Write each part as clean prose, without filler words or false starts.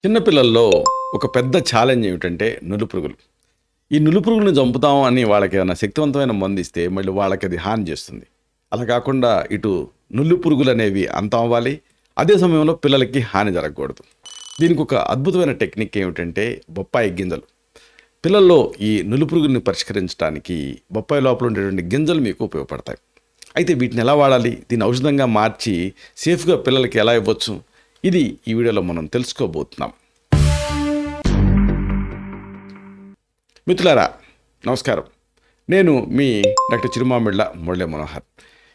చిన్నపిల్లల్లో ఒక పెద్ద ఛాలెంజ్ ఏమిటంటే నులుపురుగులు. ఈ నులుపురుగులను చంపుతాం అని వాళ్ళకి ఏమైనా శక్తివంతమైన మందు ఇస్తే మళ్ళీ వాళ్ళకి అది హాని చేస్తుంది. అలా కాకుండా ఇటు నులుపురుగులు అనేవి అంతం అవ్వాలి, అదే సమయంలో పిల్లలకి హాని జరగకూడదు. దీనికి ఒక అద్భుతమైన టెక్నిక్ ఏమిటంటే బొప్పాయి గింజలు. పిల్లల్లో ఈ నులుపురుగుల్ని పరిష్కరించడానికి బొప్పాయి లోపల ఉండేటువంటి గింజలు మీకు ఉపయోగపడతాయి. అయితే వీటిని ఎలా వాడాలి, దీన్ని ఔషధంగా మార్చి సేఫ్గా పిల్లలకి ఎలా ఇవ్వచ్చు, ఇది ఈ వీడియోలో మనం తెలుసుకోబోతున్నాం. మిత్రులారా నమస్కారం, నేను మీ డాక్టర్ చిరుమామిళ్ళ మురళీ మనోహర్.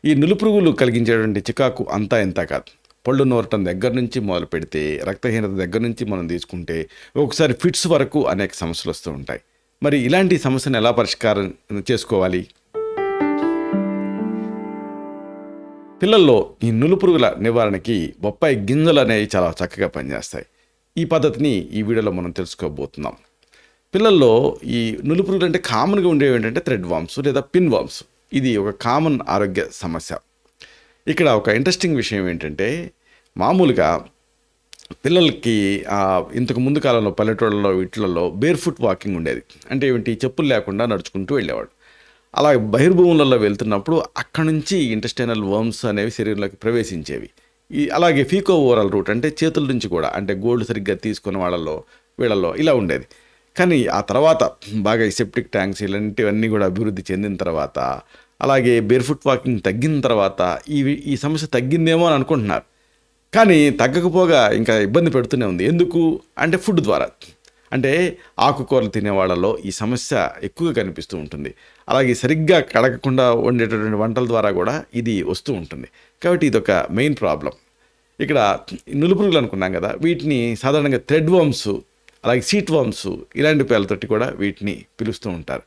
ఈ నులుపురుగులు కలిగించేటువంటి చికాకు అంతా ఇంత కాదు. పళ్ళు నూరటం దగ్గర నుంచి మొదలు పెడితే, రక్తహీనత దగ్గర నుంచి మనం తీసుకుంటే ఒకసారి ఫిట్స్ వరకు అనేక సమస్యలు వస్తూ ఉంటాయి. మరి ఇలాంటి సమస్యను ఎలా పరిష్కారం చేసుకోవాలి? పిల్లల్లో ఈ నులుపురుగుల నివారణకి బొప్పాయి గింజలు అనేవి చాలా చక్కగా పనిచేస్తాయి. ఈ పద్ధతిని ఈ వీడియోలో మనం తెలుసుకోబోతున్నాం. పిల్లల్లో ఈ నులుపురుగులు అంటే కామన్గా ఉండేవి ఏంటంటే థ్రెడ్ వామ్స్ లేదా పిన్ వామ్స్. ఇది ఒక కామన్ ఆరోగ్య సమస్య. ఇక్కడ ఒక ఇంట్రెస్టింగ్ విషయం ఏంటంటే, మామూలుగా పిల్లలకి ఇంతకు ముందు కాలంలో పల్లెటూళ్ళలో వీటిలలో బేర్ ఫుట్ వాకింగ్ ఉండేది. అంటే ఏమిటి, చెప్పులు లేకుండా నడుచుకుంటూ వెళ్ళేవాడు. అలా బహిర్భూములలో వెళ్తున్నప్పుడు అక్కడి నుంచి ఇంటెస్టైనల్ వర్మ్స్ అనేవి శరీరంలోకి ప్రవేశించేవి. అలాగే ఫీకో ఓరల్ రూట్ అంటే చేతుల నుంచి కూడా, అంటే గోల్డ్ సరిగ్గా తీసుకున్న వీళ్ళల్లో ఇలా ఉండేది. కానీ ఆ తర్వాత బాగా సెప్టిక్ ట్యాంక్స్ ఇలాంటివన్నీ కూడా అభివృద్ధి చెందిన తర్వాత, అలాగే బేర్ఫుట్ వాకింగ్ తగ్గిన తర్వాత ఈ సమస్య తగ్గిందేమో అని అనుకుంటున్నారు. కానీ తగ్గకపోగా ఇంకా ఇబ్బంది పెడుతూనే ఉంది. ఎందుకు అంటే ఫుడ్ ద్వారా, అంటే ఆకుకూరలు తినేవాళ్ళలో ఈ సమస్య ఎక్కువగా కనిపిస్తూ ఉంటుంది. అలాగే సరిగ్గా కడగకుండా వండేటటువంటి వంటల ద్వారా కూడా ఇది వస్తూ ఉంటుంది. కాబట్టి ఇది ఒక మెయిన్ ప్రాబ్లం. ఇక్కడ నులుపురుగులు అనుకున్నాం కదా, వీటిని సాధారణంగా థ్రెడ్ వామ్స్, అలాగే సీట్ వామ్స్ ఇలాంటి పేర్లతోటి కూడా వీటిని పిలుస్తూ ఉంటారు.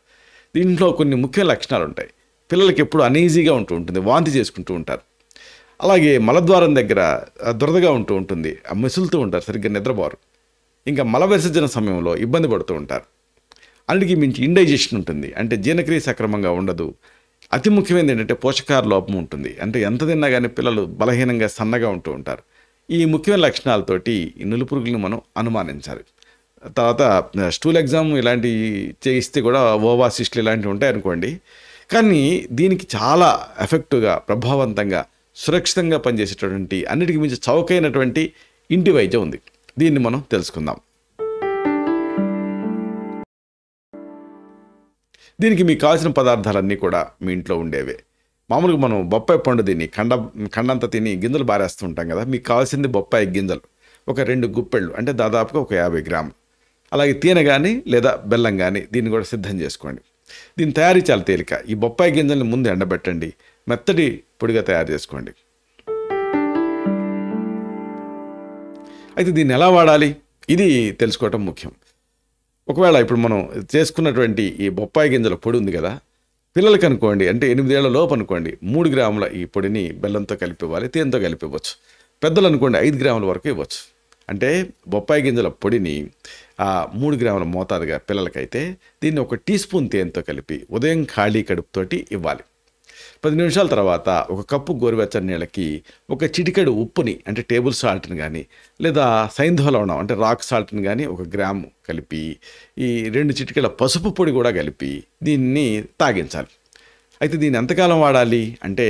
దీంట్లో కొన్ని ముఖ్య లక్షణాలు ఉంటాయి. పిల్లలకి ఎప్పుడు అనీజీగా ఉంటూ ఉంటుంది, వాంతి చేసుకుంటూ ఉంటారు. అలాగే మలద్వారం దగ్గర దురదగా ఉంటూ ఉంటుంది, మెసులుతూ ఉంటారు, సరిగ్గా నిద్రపోరు. ఇంకా మల విసర్జన సమయంలో ఇబ్బంది పడుతూ ఉంటారు. అన్నిటికీ మించి ఇండైజెషన్ ఉంటుంది, అంటే జీర్ణక్రియ సక్రమంగా ఉండదు. అతి ముఖ్యమైనది ఏంటంటే పోషకాహార లోపం ఉంటుంది, అంటే ఎంత తిన్నా కానీ పిల్లలు బలహీనంగా సన్నగా ఉంటూ ఉంటారు. ఈ ముఖ్యమైన లక్షణాలతోటి ఈ నులుపురుగులను మనం అనుమానించాలి. తర్వాత స్టూల్ ఎగ్జామ్ ఇలాంటివి చేయిస్తే కూడా ఓవాసిస్టులు ఇలాంటివి ఉంటాయి అనుకోండి. కానీ దీనికి చాలా ఎఫెక్టివ్గా, ప్రభావవంతంగా, సురక్షితంగా పనిచేసేటటువంటి, అన్నిటికీ మించి చౌకైనటువంటి ఇంటి వైద్యం ఉంది. దీన్ని మనం తెలుసుకుందాం. దీనికి మీకు కావాల్సిన పదార్థాలన్నీ కూడా మీ ఇంట్లో ఉండేవే. మామూలుగా మనం బొప్పాయి పండు దీన్ని ఖండంతా తిని గింజలు బారేస్తూ ఉంటాం కదా. మీకు కావాల్సింది బొప్పాయి గింజలు ఒక 2 గుప్పెళ్ళు, అంటే దాదాపుగా ఒక 50 గ్రాములు. అలాగే తేనె కానీ లేదా బెల్లం కానీ దీన్ని కూడా సిద్ధం చేసుకోండి. దీని తయారీ చాలా తేలిక. ఈ బొప్పాయి గింజల్ని ముందు ఎండబెట్టండి, మెత్తటి పొడిగా తయారు చేసుకోండి. అయితే దీన్ని ఎలా వాడాలి, ఇది తెలుసుకోవటం ముఖ్యం. ఒకవేళ ఇప్పుడు మనం చేసుకున్నటువంటి ఈ బొప్పాయి గింజల పొడి ఉంది కదా, పిల్లలకి అనుకోండి, అంటే 8 ఏళ్ల లోపు అనుకోండి, 3 గ్రాముల ఈ పొడిని బెల్లంతో కలిపి ఇవ్వాలి, తేనెతో కలిపి ఇవ్వచ్చు. పెద్దలు అనుకోండి 5 గ్రాముల వరకు ఇవ్వచ్చు. అంటే బొప్పాయి గింజల పొడిని 3 గ్రాముల మోతాదుగా పిల్లలకైతే దీన్ని 1 టీ స్పూన్ తేనెతో కలిపి ఉదయం ఖాళీ కడుపుతోటి ఇవ్వాలి. 10 నిమిషాల తర్వాత 1 కప్పు గోరువెచ్చని నీళ్ళకి 1 చిటికెడు ఉప్పుని, అంటే టేబుల్ సాల్ట్ని కానీ లేదా సైంధవ అంటే రాక్ సాల్ట్ని కానీ 1 గ్రాము కలిపి, ఈ 2 చిటికెల పసుపు పొడి కూడా కలిపి దీన్ని తాగించాలి. అయితే దీన్ని ఎంతకాలం వాడాలి అంటే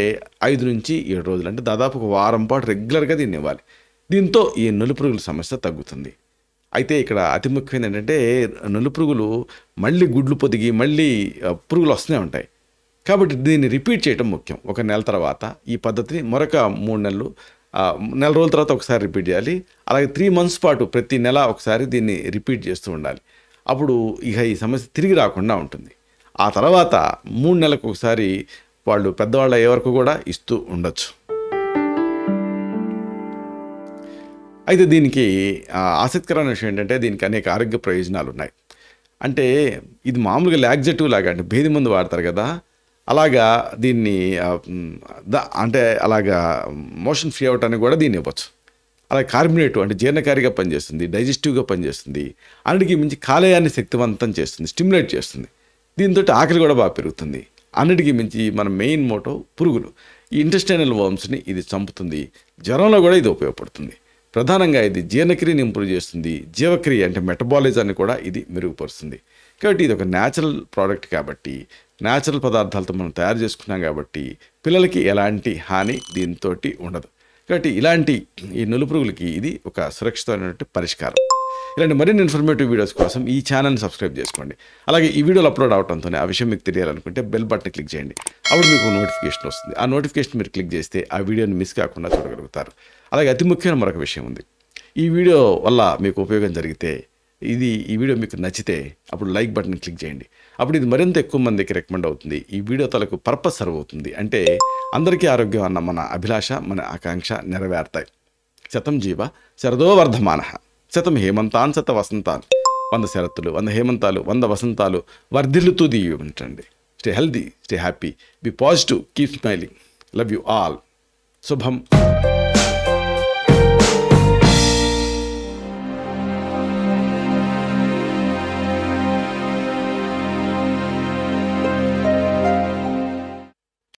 5 నుంచి 7 రోజులు, అంటే దాదాపు 1 వారం పాటు రెగ్యులర్గా దీన్ని ఇవ్వాలి. దీంతో ఈ నులుపురుగుల సమస్య తగ్గుతుంది. అయితే ఇక్కడ అతి ముఖ్యమైనది ఏంటంటే, నులుపురుగులు మళ్ళీ గుడ్లు పొదిగి మళ్ళీ పురుగులు వస్తూనే ఉంటాయి. కాబట్టి దీన్ని రిపీట్ చేయడం ముఖ్యం. 1 నెల తర్వాత ఈ పద్ధతిని మరొక 3 నెలలు, నెల రోజుల తర్వాత ఒకసారి రిపీట్ చేయాలి. అలాగే 3 మంత్స్ పాటు ప్రతి నెల ఒకసారి దీన్ని రిపీట్ చేస్తూ ఉండాలి. అప్పుడు ఇక ఈ సమస్య తిరిగి రాకుండా ఉంటుంది. ఆ తర్వాత 3 నెలలకు ఒకసారి వాళ్ళు పెద్దవాళ్ళు అయ్యే వరకు కూడా ఇస్తూ ఉండొచ్చు. అయితే దీనికి ఆసక్తికరమైన విషయం ఏంటంటే, దీనికి అనేక ఆరోగ్య ప్రయోజనాలు ఉన్నాయి. అంటే ఇది మామూలుగా లాక్జేటివ్ లాగా, అంటే భేది మందు వాడతారు కదా, అలాగా దీన్ని అంటే అలాగా మోషన్ ఫ్రీ అవటానికి కూడా దీన్ని ఇవ్వచ్చు. అలాగే కార్బోనేటివ్, అంటే జీర్ణకారిగా పనిచేస్తుంది, డైజెస్టివ్గా పనిచేస్తుంది, అన్నిటికీ మించి కాలేయాన్ని శక్తివంతం చేస్తుంది, స్టిమ్యులేట్ చేస్తుంది. దీంతో ఆకలి కూడా బాగా పెరుగుతుంది. అన్నిటికీ మించి మన మెయిన్ మోటో పురుగులు, ఈ ఇంటెస్టైనల్ వర్మ్స్ని ఇది చంపుతుంది. జ్వరంలో కూడా ఇది ఉపయోగపడుతుంది. ప్రధానంగా ఇది జీర్ణక్రియని ఇంప్రూవ్ చేస్తుంది, జీవక్రియ అంటే మెటబాలిజాన్ని కూడా ఇది మెరుగుపరుస్తుంది. కాబట్టి ఇది ఒక న్యాచురల్ ప్రోడక్ట్ కాబట్టి, న్యాచురల్ పదార్థాలతో మనం తయారు చేసుకున్నాం కాబట్టి పిల్లలకి ఎలాంటి హాని దీంతో ఉండదు. కాబట్టి ఇలాంటి ఈ నులుపురుగులకి ఇది ఒక సురక్షితమైనటువంటి పరిష్కారం. ఇలాంటి మరిన్ని ఇన్ఫర్మేటివ్ వీడియోస్ కోసం ఈ ఛానల్ని సబ్స్క్రైబ్ చేసుకోండి. అలాగే ఈ వీడియోలు అప్లోడ్ అవడంతోనే ఆ విషయం మీకు తెలియాలనుకుంటే బెల్ బటన్ క్లిక్ చేయండి. అప్పుడు మీకు నోటిఫికేషన్ వస్తుంది. ఆ నోటిఫికేషన్ మీరు క్లిక్ చేస్తే ఆ వీడియోని మిస్ కాకుండా చూడగలుగుతారు. అలాగే అతి ముఖ్యమైన మరొక విషయం ఉంది. ఈ వీడియో వల్ల మీకు ఉపయోగం జరిగితే, ఈ వీడియో మీకు నచ్చితే అప్పుడు లైక్ బటన్ క్లిక్ చేయండి. అప్పుడు ఇది మరింత ఎక్కువ మందికి రికమెండ్ అవుతుంది. ఈ వీడియో తలకు పర్పస్ సర్వ్ అవుతుంది. అంటే అందరికీ ఆరోగ్యం అన్న మన అభిలాష, మన ఆకాంక్ష నెరవేరుతాయి. శతం జీవ శరదో వర్ధమానః, శతం హేమంతాన్ శత వసంతాన్. 100 శరత్తులు, 100 హేమంతాలు, 100 వసంతాలు వర్ధిల్లుతూ దీవించండి. Stay healthy, stay happy, be positive, keep smiling. Love you all. శుభం.